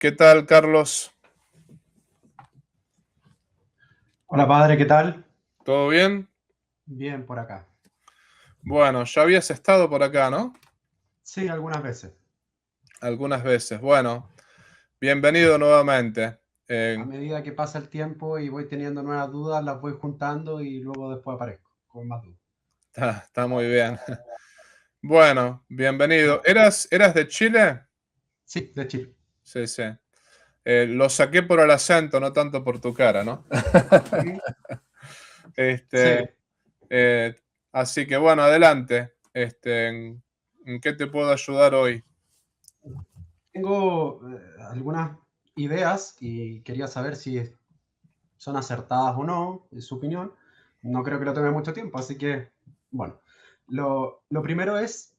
¿Qué tal, Carlos? Hola padre, ¿qué tal? ¿Todo bien? Bien por acá. Bueno, ya habías estado por acá, ¿no? Sí, algunas veces. Algunas veces. Bueno, bienvenido nuevamente. A medida que pasa el tiempo y voy teniendo nuevas dudas, las voy juntando y luego después aparezco con más dudas. Está muy bien. Bueno, bienvenido. ¿Eras de Chile? Sí, de Chile. Sí, sí. Lo saqué por el acento, no tanto por tu cara, ¿no? Sí, Este, sí. eh, Así que bueno, adelante. ¿En qué te puedo ayudar hoy? Tengo algunas ideas y quería saber si son acertadas o no, en su opinión. No creo que lo tome mucho tiempo, así que, bueno. Lo primero es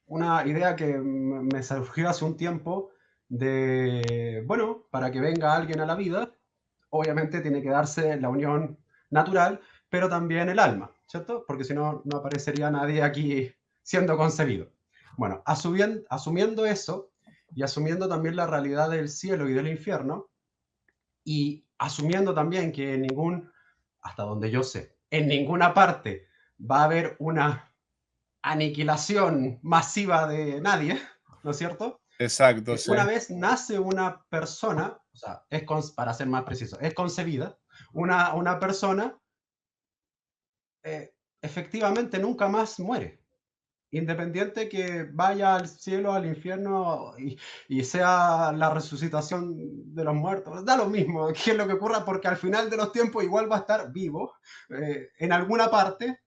una idea que me surgió hace un tiempo de, bueno, para que venga alguien a la vida, obviamente tiene que darse la unión natural, pero también el alma, ¿cierto? Porque si no, no aparecería nadie aquí siendo concebido. Bueno, asumiendo eso y asumiendo también la realidad del cielo y del infierno, y asumiendo también que en hasta donde yo sé, en ninguna parte va a haber una aniquilación masiva de nadie, ¿no es cierto? Exacto, sí. Una vez nace una persona, o sea, para ser más preciso, es concebida, una persona efectivamente nunca más muere. Independiente que vaya al cielo, al infierno y sea la resucitación de los muertos, da lo mismo qué es lo que ocurra, porque al final de los tiempos igual va a estar vivo en alguna parte,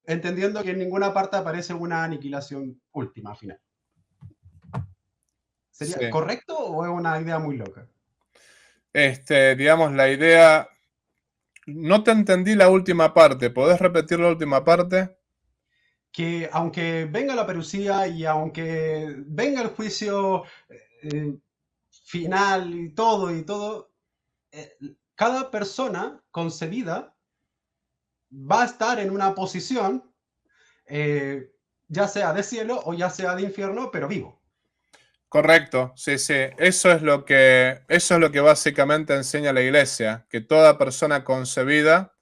entendiendo que en ninguna parte aparece una aniquilación última final. Sí. ¿Sería correcto o es una idea muy loca? Digamos, la idea. No te entendí la última parte. ¿Podés repetir la última parte? Que aunque venga la parucía y aunque venga el juicio eh, final y todo, eh, cada persona concebida va a estar en una posición, eh, ya sea de cielo o ya sea de infierno, pero vivo. Correcto, sí, sí. Eso es lo que básicamente enseña la iglesia, que toda persona concebida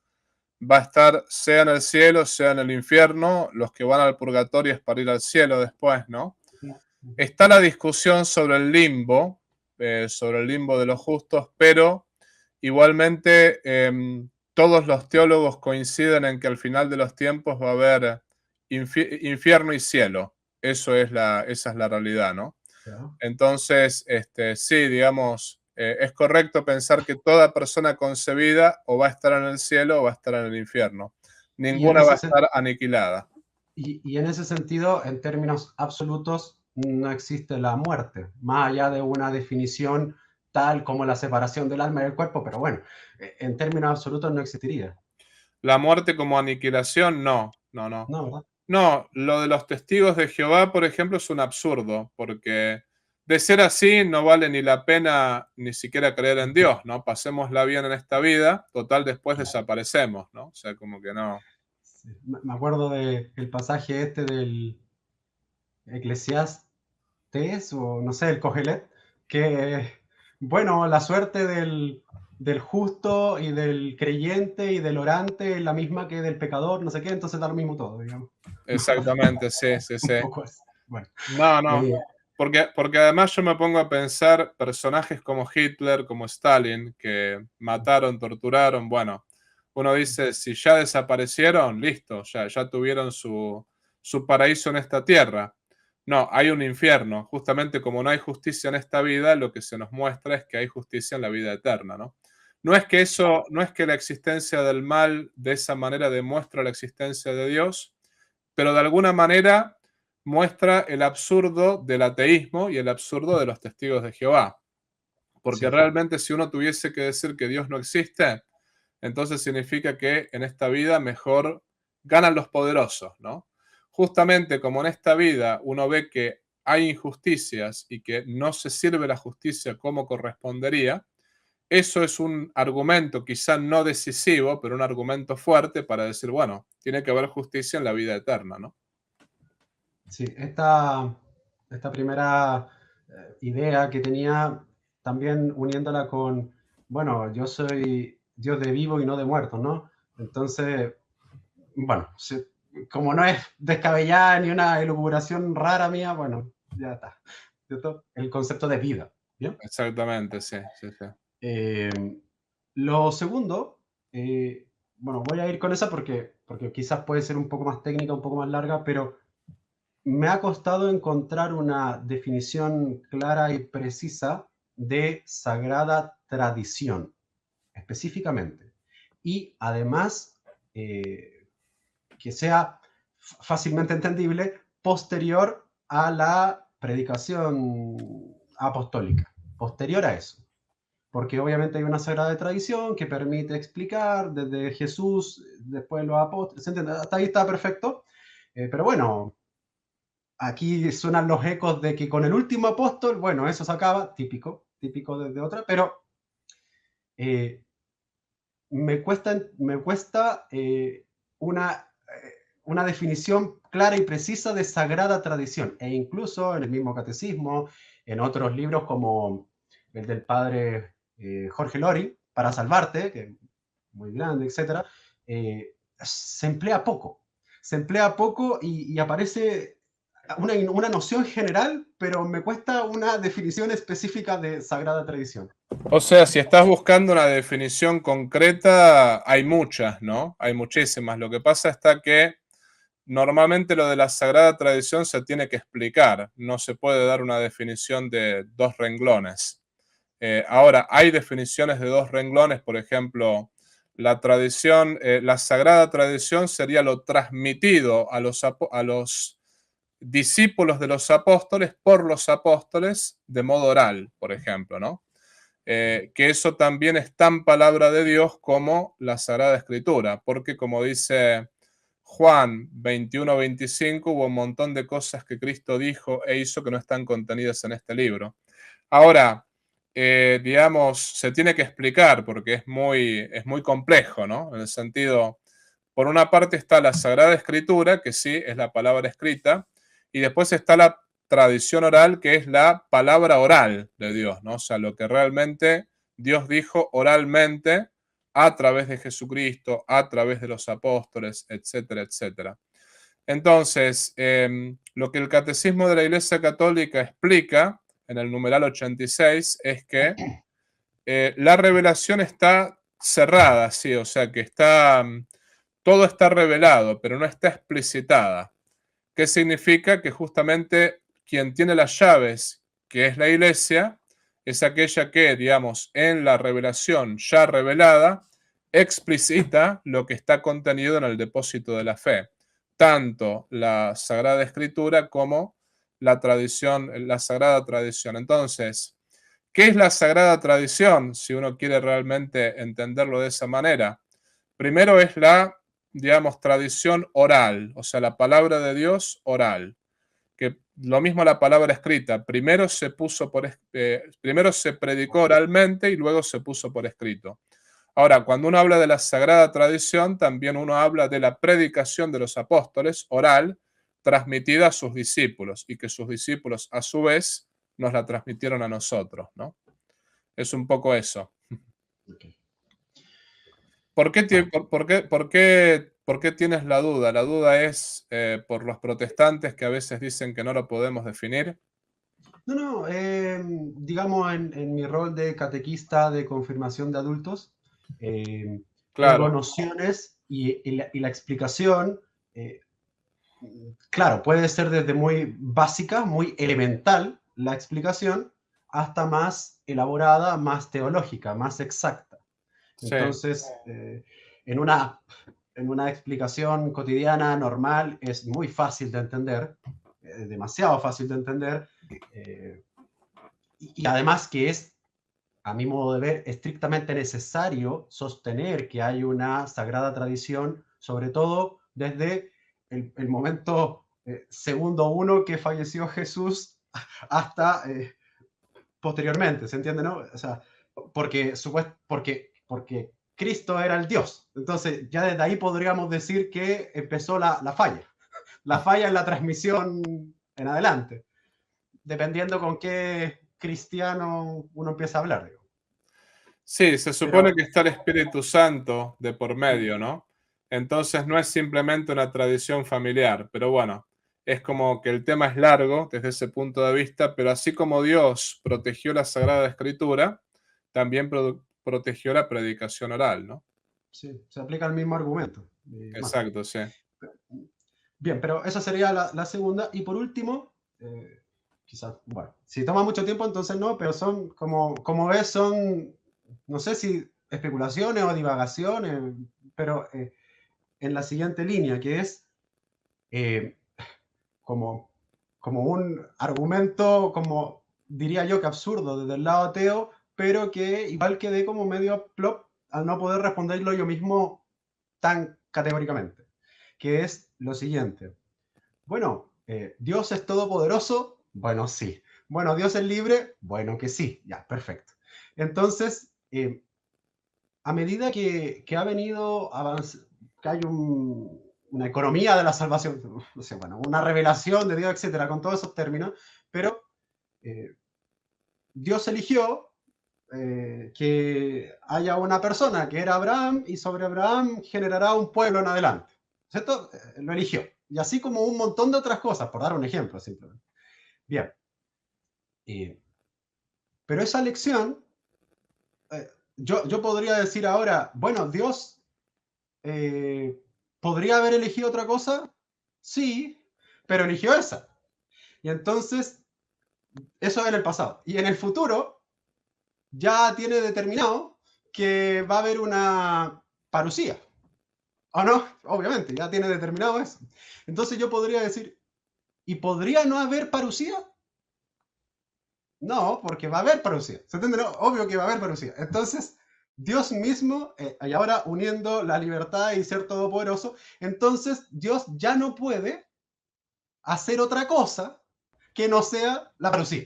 va a estar sea en el cielo, sea en el infierno. Los que van al purgatorio es para ir al cielo después, ¿no? Está la discusión sobre el limbo de los justos, pero igualmente todos los teólogos coinciden en que al final de los tiempos va a haber infierno y cielo. Esa es la realidad, ¿no? ¿Ya? Entonces, sí, digamos, es correcto pensar que toda persona concebida o va a estar en el cielo o va a estar en el infierno. Y en Ninguna va a ese, estar aniquilada. y en ese sentido, en términos absolutos, no existe la muerte, más allá de una definición tal como la separación del alma y del cuerpo, pero bueno, en términos absolutos no existiría. La muerte como aniquilación, no, no, no. No, ¿verdad? No, lo de los testigos de Jehová, por ejemplo, es un absurdo, porque de ser así no vale ni la pena ni siquiera creer en Dios, ¿no? Pasémosla bien en esta vida, total después Claro. desaparecemos, ¿no? O sea, como que no. Sí. Me acuerdo del pasaje este del Eclesiastes, o no sé, el Cogelet, que, bueno, la suerte del justo y del creyente y del orante es la misma que del pecador, no sé qué, entonces da lo mismo todo, digamos. Exactamente, sí, sí, sí. Un poco así. Bueno, No, no. eh, Porque además yo me pongo a pensar personajes como Hitler, como Stalin, que mataron, torturaron, bueno, uno dice, si ya desaparecieron, listo, ya tuvieron su paraíso en esta tierra. No, hay un infierno. Justamente como no hay justicia en esta vida, lo que se nos muestra es que hay justicia en la vida eterna, ¿no? No es que la existencia del mal de esa manera demuestra la existencia de Dios, pero de alguna manera muestra el absurdo del ateísmo y el absurdo de los testigos de Jehová. Porque sí, realmente si uno tuviese que decir que Dios no existe, entonces significa que en esta vida mejor ganan los poderosos, ¿no? Justamente como en esta vida uno ve que hay injusticias y que no se sirve la justicia como correspondería, eso es un argumento quizá no decisivo, pero un argumento fuerte para decir, bueno, tiene que haber justicia en la vida eterna, ¿no? sí. Esta primera idea que tenía, también uniéndola con, bueno, yo soy Dios de vivo y no de muertos, ¿no? Entonces, bueno, como no es descabellada ni una elucubración rara mía, bueno, ya está. ¿Cierto? El concepto de vida. ¿Bien? Exactamente, sí, sí, sí. Eh, lo segundo, bueno, voy a ir con esa porque quizás puede ser un poco más técnica, un poco más larga, pero me ha costado encontrar una definición clara y precisa de sagrada tradición, específicamente. Y además, que sea fácilmente entendible posterior a la predicación apostólica, posterior a eso. Porque obviamente hay una sagrada tradición que permite explicar desde Jesús, después los apóstoles, ¿se entiende? Hasta ahí está perfecto. Pero bueno, aquí suenan los ecos de que con el último apóstol, bueno, eso se acaba, típico, típico de otra, pero eh, me cuesta una definición clara y precisa de sagrada tradición. E incluso en el mismo catecismo, en otros libros como el del padre Jorge Lori, Para Salvarte, que es muy grande, etcétera, se emplea poco. Se emplea poco y aparece una noción general, pero me cuesta una definición específica de sagrada tradición. O sea, si estás buscando una definición concreta, hay muchas, ¿no? Hay muchísimas. Lo que pasa está que normalmente lo de la sagrada tradición se tiene que explicar. No se puede dar una definición de dos renglones. Ahora, hay definiciones de dos renglones, por ejemplo, la tradición, la sagrada tradición sería lo transmitido a los discípulos de los apóstoles por los apóstoles de modo oral, por ejemplo, ¿no? Que eso también es tan palabra de Dios como la Sagrada Escritura, porque como dice Juan 21-25, hubo un montón de cosas que Cristo dijo e hizo que no están contenidas en este libro. Ahora, digamos, se tiene que explicar porque es muy complejo, ¿no? En el sentido, por una parte está la Sagrada Escritura, que sí, es la palabra escrita, y después está la tradición oral, que es la palabra oral de Dios, ¿no? O sea, lo que realmente Dios dijo oralmente a través de Jesucristo, a través de los apóstoles, etcétera, etcétera. Entonces, lo que el Catecismo de la Iglesia Católica explica en el numeral 86 es que la revelación está cerrada, sí, o sea que todo está revelado, pero no está explicitada. ¿Qué significa? Que justamente quien tiene las llaves, que es la Iglesia, es aquella que, digamos, en la revelación ya revelada, explicita lo que está contenido en el depósito de la fe, tanto la Sagrada Escritura como la tradición, la Sagrada Tradición. Entonces, ¿qué es la Sagrada Tradición? Si uno quiere realmente entenderlo de esa manera. Primero es la, digamos, tradición oral, o sea, la palabra de Dios oral, que lo mismo la palabra escrita, primero se predicó oralmente y luego se puso por escrito. Ahora, cuando uno habla de la sagrada tradición, también uno habla de la predicación de los apóstoles oral, transmitida a sus discípulos y que sus discípulos a su vez nos la transmitieron a nosotros, ¿no? Es un poco eso. Okay. ¿Por qué, Bueno, por qué tienes la duda? La duda es por los protestantes que a veces dicen que no lo podemos definir. no, no, digamos en mi rol de catequista de confirmación de adultos, tengo Claro, nociones y la explicación, eh, claro, puede ser desde muy básica, muy elemental la explicación, hasta más elaborada, más teológica, más exacta. sí, Entonces, en una explicación cotidiana, normal, es muy fácil de entender, demasiado fácil de entender, eh, y además que es, a mi modo de ver, estrictamente necesario sostener que hay una sagrada tradición, sobre todo desde el momento segundo uno que falleció Jesús hasta posteriormente, ¿se entiende, no? O sea, porque Cristo era el Dios. Entonces, ya desde ahí podríamos decir que empezó la falla. La falla en la transmisión en adelante. dependiendo con qué cristiano uno empieza a hablar, digo. Sí, se supone Pero, que está el Espíritu Santo de por medio, ¿no? Entonces no es simplemente una tradición familiar, pero bueno, es como que el tema es largo desde ese punto de vista, pero así como Dios protegió la Sagrada Escritura, también protegió la predicación oral, ¿no? sí, se aplica el mismo argumento. Bueno, Exacto, sí. bien, pero esa sería la segunda. Y por último, quizás, bueno, si toma mucho tiempo, entonces no, pero son, como ves, son, no sé si especulaciones o divagaciones, pero en la siguiente línea, que es eh, como, como un argumento, como diría yo que absurdo desde el lado ateo, pero que igual quedé como medio plop al no poder responderlo yo mismo tan categóricamente, que es lo siguiente. Bueno, ¿Dios es todopoderoso? Bueno, sí. Bueno, ¿Dios es libre? Bueno, que sí. Ya, perfecto. Entonces, a medida que ha venido que hay una economía de la salvación, no sé, bueno, una revelación de Dios, etcétera, con todos esos términos, pero eh, Dios eligió que haya una persona que era Abraham y sobre Abraham generará un pueblo en adelante. ¿Cierto? Lo eligió. Y así como un montón de otras cosas, por dar un ejemplo simplemente. Bien. Eh, pero esa elección, yo podría decir ahora, bueno, Dios eh, podría haber elegido otra cosa, sí, pero eligió esa. Y entonces, eso es en el pasado. Y en el futuro, ya tiene determinado que va a haber una parucía. ¿O no? Obviamente, ya tiene determinado eso. Entonces yo podría decir, ¿y podría no haber parucía? No, porque va a haber parucía. ¿Se entiende? No, obvio que va a haber parucía. Entonces, Dios mismo, y ahora uniendo la libertad y ser todopoderoso, entonces Dios ya no puede hacer otra cosa que no sea la parucía.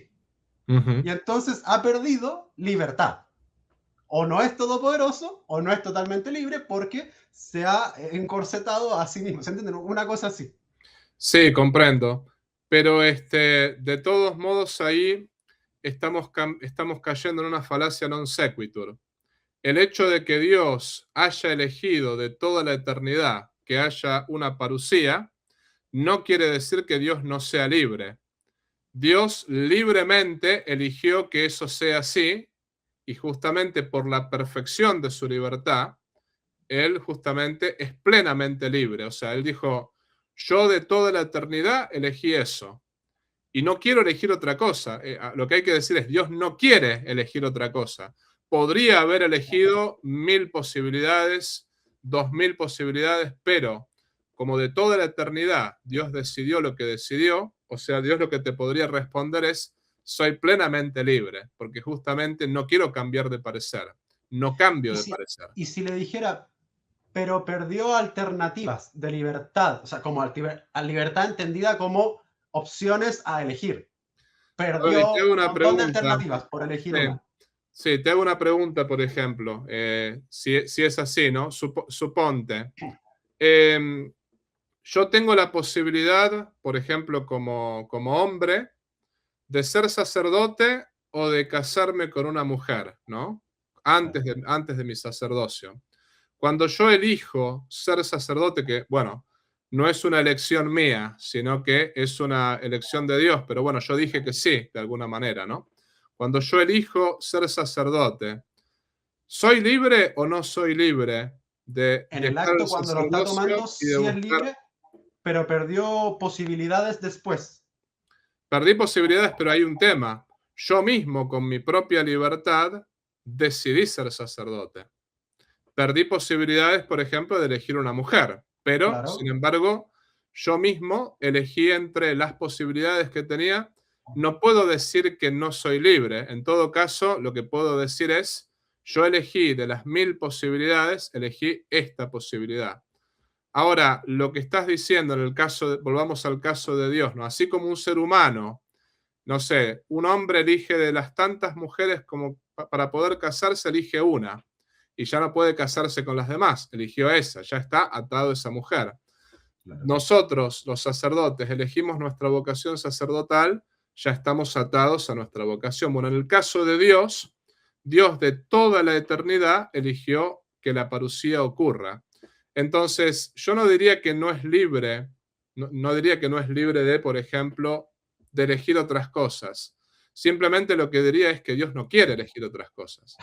Ujú. Y entonces ha perdido libertad. O no es todopoderoso o no es totalmente libre porque se ha encorsetado a sí mismo. ¿Se entiende? Una cosa así. Sí, comprendo. Pero de todos modos ahí estamos cayendo en una falacia non sequitur. El hecho de que Dios haya elegido de toda la eternidad que haya una parucía, no quiere decir que Dios no sea libre. Dios libremente eligió que eso sea así y justamente por la perfección de su libertad, Él justamente es plenamente libre. O sea, Él dijo, yo de toda la eternidad elegí eso y no quiero elegir otra cosa. Lo que hay que decir es, Dios no quiere elegir otra cosa. Podría haber elegido 1000 posibilidades, 2000 posibilidades, pero como de toda la eternidad Dios decidió lo que decidió, o sea, Dios lo que te podría responder es, soy plenamente libre, porque justamente no quiero cambiar de parecer, no cambio Y de si, parecer. y si le dijera, pero perdió alternativas de libertad, o sea, como libertad entendida como opciones a elegir. Y te Perdió hago un una montón de pregunta. alternativas por elegir Sí, una. sí, te hago una pregunta, por ejemplo, si es así, ¿no? Suponte, em, yo tengo la posibilidad, por ejemplo, como hombre, de ser sacerdote o de casarme con una mujer, ¿no? Antes de mi sacerdocio. Cuando yo elijo ser sacerdote, que, bueno, no es una elección mía, sino que es una elección de Dios, pero bueno, yo dije que sí, de alguna manera, ¿no? Cuando yo elijo ser sacerdote, ¿soy libre o no soy libre de En el dejar el acto, cuando lo está sacerdocio tomando, y de sí es buscar? libre, pero perdió posibilidades después. Perdí posibilidades, pero hay un tema. Yo mismo, con mi propia libertad, decidí ser sacerdote. Perdí posibilidades, por ejemplo, de elegir una mujer, pero, sin Claro. embargo, yo mismo elegí entre las posibilidades que tenía. No puedo decir que no soy libre. En todo caso, lo que puedo decir es, yo elegí de las 1000 posibilidades, elegí esta posibilidad. Ahora, lo que estás diciendo en el caso volvamos al caso de Dios, ¿no? Así como un ser humano, no sé, un hombre elige de las tantas mujeres como para poder casarse, elige una y ya no puede casarse con las demás, eligió esa, ya está atado a esa mujer. Claro. Nosotros, los sacerdotes, elegimos nuestra vocación sacerdotal, ya estamos atados a nuestra vocación. Bueno, en el caso de Dios, Dios de toda la eternidad eligió que la parusía ocurra. Entonces, yo no diría que no es libre, no diría que no es libre de, por ejemplo, de elegir otras cosas. Simplemente lo que diría es que Dios no quiere elegir otras cosas.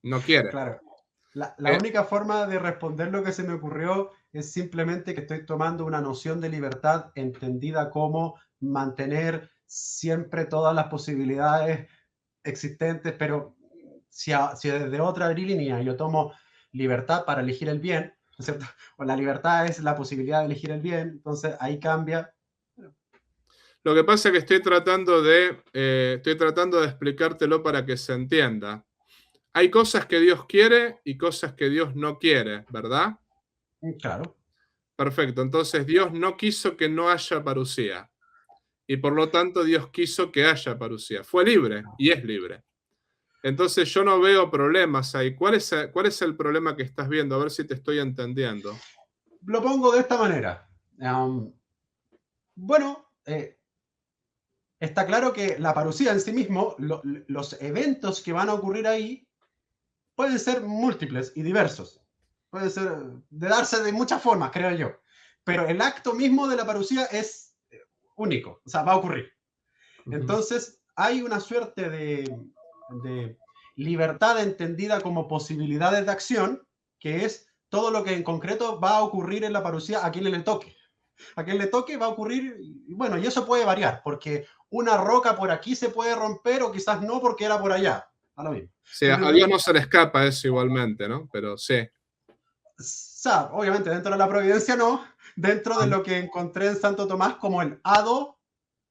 No quiere. Claro. La única forma de responder lo que se me ocurrió es simplemente que estoy tomando una noción de libertad entendida como mantener siempre todas las posibilidades existentes, pero si desde otra línea yo tomo libertad para elegir el bien, ¿no es cierto? O la libertad es la posibilidad de elegir el bien, entonces ahí cambia. Lo que pasa es que estoy tratando de explicártelo para que se entienda. Hay cosas que Dios quiere y cosas que Dios no quiere, ¿verdad? Claro, Perfecto. Entonces Dios no quiso que no haya parusía y por lo tanto Dios quiso que haya parusía. Fue libre y es libre. Entonces yo no veo problemas ahí. ¿Cuál es el problema que estás viendo? A ver si te estoy entendiendo. lo pongo de esta manera. Bueno, está claro que la parusía en sí mismo, los eventos que van a ocurrir ahí pueden ser múltiples y diversos. Puede ser de darse de muchas formas, creo yo. Pero el acto mismo de la parusía es único, o sea, va a ocurrir. Ujú. Entonces, hay una suerte de libertad entendida como posibilidades de acción, que es todo lo que en concreto va a ocurrir en la parusía a quien le toque. A quien le toque va a ocurrir, y bueno, y eso puede variar, porque una roca por aquí se puede romper o quizás no porque era por allá. A lo mismo. Sí, a Dios no se le escapa eso igualmente, ¿no? Pero sí. O sea, obviamente dentro de la providencia no, dentro de lo que encontré en Santo Tomás como el hado,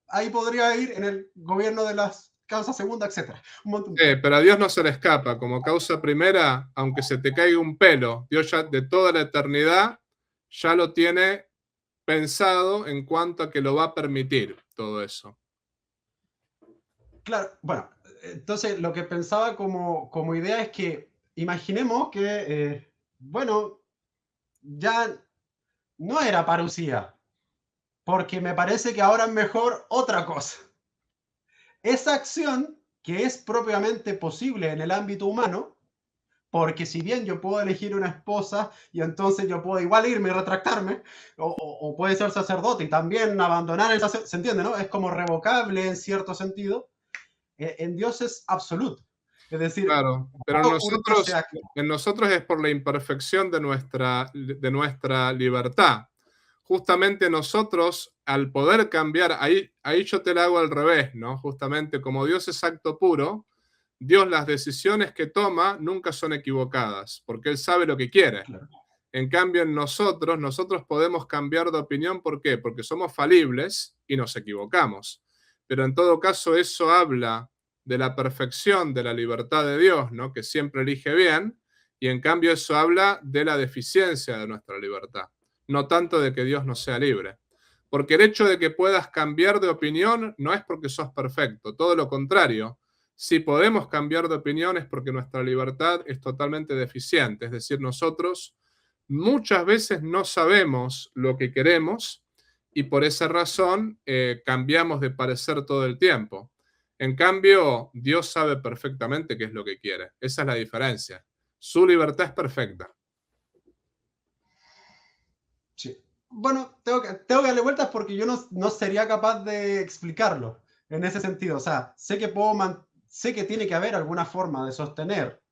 ahí podría ir en el gobierno de las causas segunda, etcétera. Un montón. Pero a Dios no se le escapa. Como causa primera, aunque se te caiga un pelo, Dios ya de toda la eternidad ya lo tiene pensado en cuanto a que lo va a permitir todo eso. Claro, bueno, entonces lo que pensaba como idea es que imaginemos que, bueno, ya no era parusía, porque me parece que ahora es mejor otra cosa. Esa acción que es propiamente posible en el ámbito humano, porque si bien yo puedo elegir una esposa y entonces yo puedo igual irme y retractarme, o puede ser sacerdote y también abandonar el sacerdote, ¿se entiende, no? Es como revocable en cierto sentido. En Dios es absoluto. Es decir, Claro, pero va a ocurrir sea... en nosotros es por la imperfección de nuestra libertad. Justamente nosotros, al poder cambiar, ahí yo te la hago al revés, ¿no? Justamente como Dios es acto puro, Dios las decisiones que toma nunca son equivocadas, porque Él sabe lo que quiere. Claro. En cambio, en nosotros podemos cambiar de opinión. ¿Por qué? Porque somos falibles y nos equivocamos. Pero en todo caso, eso habla de la perfección de la libertad de Dios, ¿no? Que siempre elige bien, y en cambio eso habla de la deficiencia de nuestra libertad, no tanto de que Dios no sea libre. Porque el hecho de que puedas cambiar de opinión no es porque sos perfecto, todo lo contrario. Si podemos cambiar de opinión es porque nuestra libertad es totalmente deficiente, es decir, nosotros muchas veces no sabemos lo que queremos y por esa razón cambiamos de parecer todo el tiempo. En cambio, Dios sabe perfectamente qué es lo que quiere. Esa es la diferencia. Su libertad es perfecta. Sí. Bueno, tengo que darle vueltas porque yo no sería capaz de explicarlo en ese sentido. O sea, sé que tiene que haber alguna forma de sostener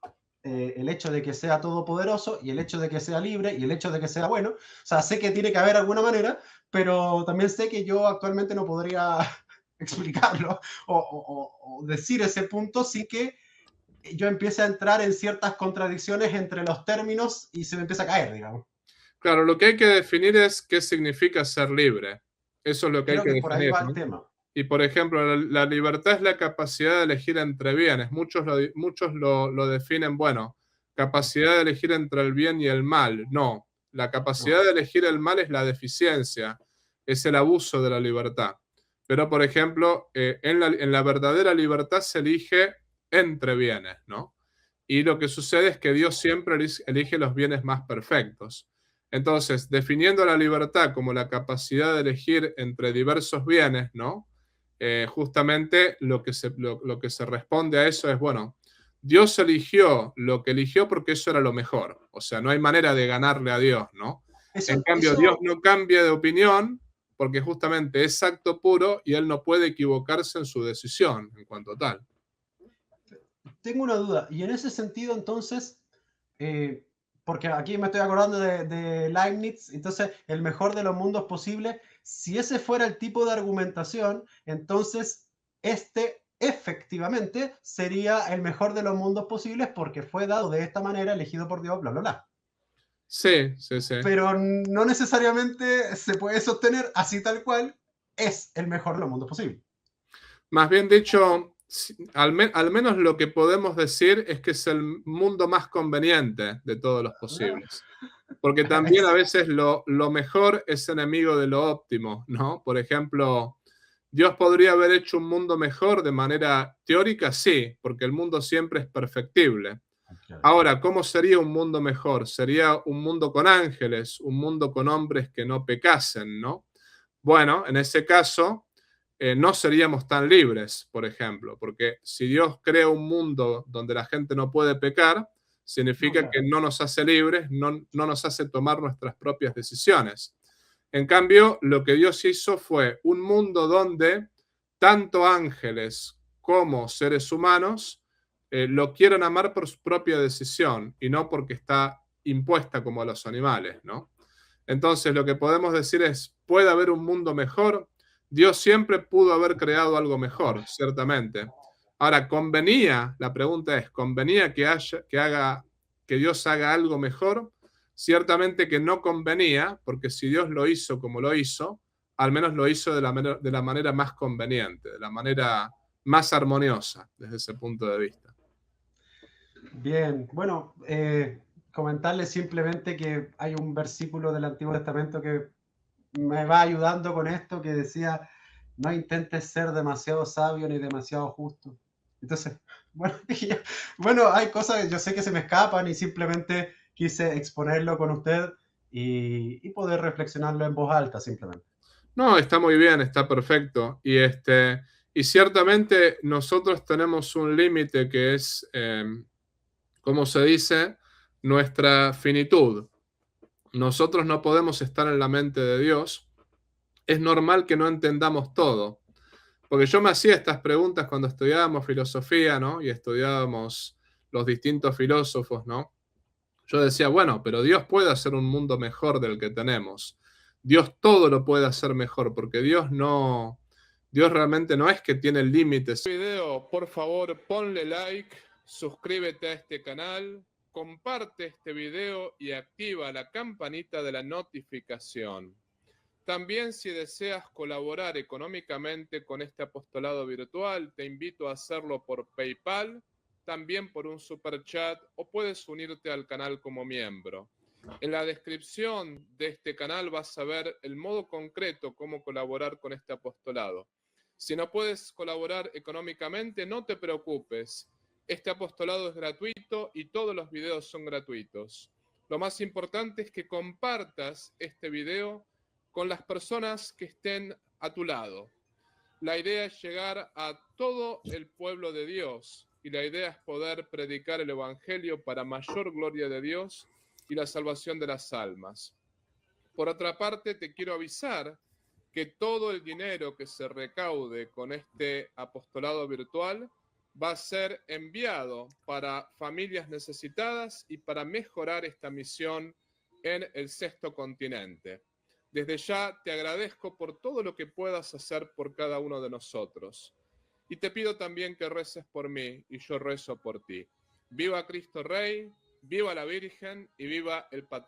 el hecho de que sea todopoderoso y el hecho de que sea libre y el hecho de que sea bueno. O sea, sé que tiene que haber alguna manera, pero también sé que yo actualmente no podría explicarlo o decir ese punto sin que yo empiece a entrar en ciertas contradicciones entre los términos y se me empieza a caer, digamos. Claro, lo que hay que definir es qué significa ser libre. Eso es lo que hay Creo que que por ahí definir, va el ¿no? tema. Y por ejemplo, la libertad es la capacidad de elegir entre bienes. Muchos lo definen, bueno, capacidad de elegir entre el bien y el mal. No, la capacidad No, de elegir el mal es la deficiencia, es el abuso de la libertad. Pero, por ejemplo, en la verdadera libertad se elige entre bienes, ¿no? Y lo que sucede es que Dios siempre elige los bienes más perfectos. Entonces, definiendo la libertad como la capacidad de elegir entre diversos bienes, ¿no? justamente lo que se responde a eso es, bueno, Dios eligió lo que eligió porque eso era lo mejor. O sea, no hay manera de ganarle a Dios, ¿no? En cambio, Dios Eso, no cambia de opinión porque justamente es acto puro y Él no puede equivocarse en su decisión en cuanto a tal. tengo una duda. Y en ese sentido, entonces, eh, porque aquí me estoy acordando de Leibniz, entonces, el mejor de los mundos posibles, si ese fuera el tipo de argumentación, entonces, este efectivamente sería el mejor de los mundos posibles porque fue dado de esta manera, elegido por Dios, bla, bla, bla. Sí, sí, sí. Pero no necesariamente se puede sostener así tal cual, es el mejor de los mundos posibles. Más bien dicho, al menos lo que podemos decir es que es el mundo más conveniente de todos los posibles. Porque también a veces lo mejor es enemigo de lo óptimo, ¿no? Por ejemplo, Dios podría haber hecho un mundo mejor de manera teórica, sí, porque el mundo siempre es perfectible. Ahora, ¿cómo sería un mundo mejor? Sería un mundo con ángeles, un mundo con hombres que no pecasen, ¿no? Bueno, en ese caso, no seríamos tan libres, por ejemplo, porque si Dios crea un mundo donde la gente no puede pecar, No, significa que claro. no nos hace libres, no nos hace tomar nuestras propias decisiones. En cambio, lo que Dios hizo fue un mundo donde tanto ángeles como seres humanos lo quieren amar por su propia decisión y no porque está impuesta como a los animales, ¿no? Entonces, lo que podemos decir es, ¿puede haber un mundo mejor? Dios siempre pudo haber creado algo mejor, ciertamente. Ahora, ¿convenía? La pregunta es, ¿convenía que Dios haga algo mejor? Ciertamente que no convenía, porque si Dios lo hizo como lo hizo, al menos lo hizo de la manera más conveniente, de la manera más armoniosa desde ese punto de vista. Bien, bueno, comentarles simplemente que hay un versículo del Antiguo Testamento que me va ayudando con esto, que decía, no intentes ser demasiado sabio ni demasiado justo. Entonces, bueno, bueno, hay cosas que yo sé que se me escapan y simplemente quise exponerlo con usted y poder reflexionarlo en voz alta simplemente. No, está muy bien, está perfecto. Y ciertamente nosotros tenemos un límite que es, como se dice, nuestra finitud. Nosotros no podemos estar en la mente de Dios. Es normal que no entendamos todo. Porque yo me hacía estas preguntas cuando estudiábamos filosofía, ¿no? Y estudiábamos los distintos filósofos, ¿no? Yo decía, bueno, pero Dios puede hacer un mundo mejor del que tenemos. Dios todo lo puede hacer mejor, porque Dios realmente no es que tiene límites. Video, por favor, ponle like, suscríbete a este canal, comparte este video y activa la campanita de la notificación. También si deseas colaborar económicamente con este apostolado virtual, te invito a hacerlo por PayPal, también por un super chat o puedes unirte al canal como miembro. En la descripción de este canal vas a ver el modo concreto cómo colaborar con este apostolado. Si no puedes colaborar económicamente, no te preocupes. Este apostolado es gratuito y todos los videos son gratuitos. Lo más importante es que compartas este video con las personas que estén a tu lado. La idea es llegar a todo el pueblo de Dios y la idea es poder predicar el Evangelio para mayor gloria de Dios y la salvación de las almas. Por otra parte, te quiero avisar que todo el dinero que se recaude con este apostolado virtual va a ser enviado para familias necesitadas y para mejorar esta misión en el sexto continente. Desde ya te agradezco por todo lo que puedas hacer por cada uno de nosotros. Y te pido también que reces por mí y yo rezo por ti. Viva Cristo Rey, viva la Virgen y viva el Patrón.